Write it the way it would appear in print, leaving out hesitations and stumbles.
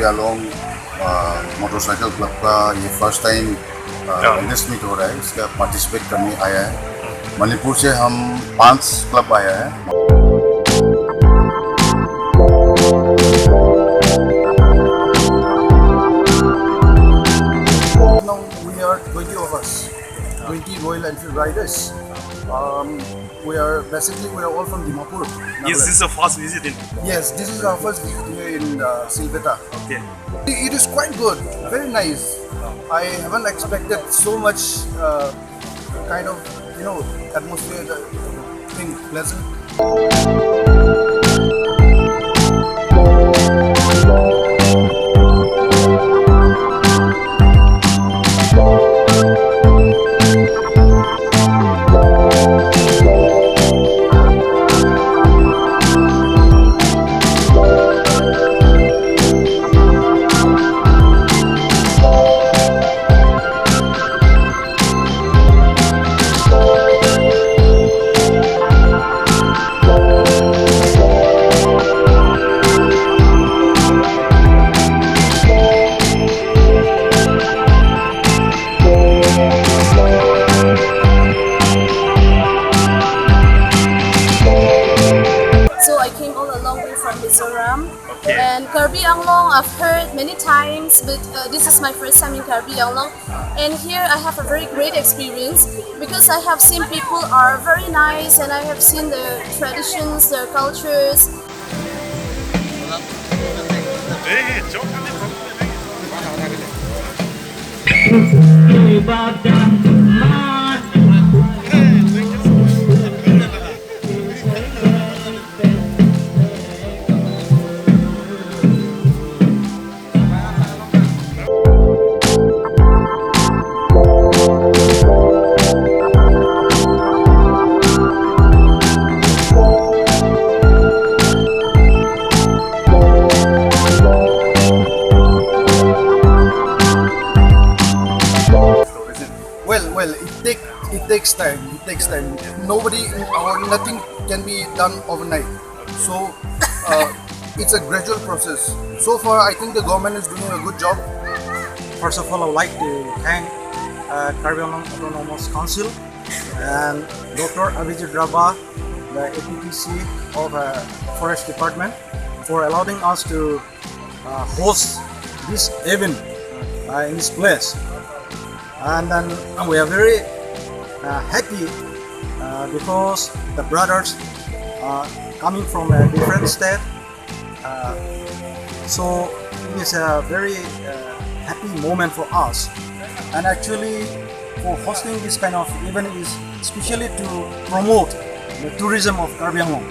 Anglong motorcycle club का ये first time list meet हो रहा है, इसका पार्टिसिपेट करने आया है। मणिपुर से हम 5 क्लब आया है। Now we are 20 of us, 20 Royal Enfield riders. We are all from Dimapur. Yes, this is a first visit in. Yes, this is our first visit here in Silveta. Okay. It is quite good, very nice. I haven't expected so much kind of atmosphere, thing pleasant. Okay. And Karbi Anglong, I've heard many times, but this is my first time in Karbi Anglong. And here I have a very great experience because I have seen people are very nice and I have seen their traditions, their cultures. Well, it takes time. It takes time. Nobody or nothing can be done overnight. So it's a gradual process. So far, I think the government is doing a good job. First of all, I would like to thank Karbi Anglong Autonomous Council and Dr. Abhijit Raba, the APTC of Forest Department, for allowing us to host this event in this place. And then we are very happy because the brothers are coming from a different state. So it is a very happy moment for us. And actually, for hosting this kind of event is especially to promote the tourism of Karbi Anglong.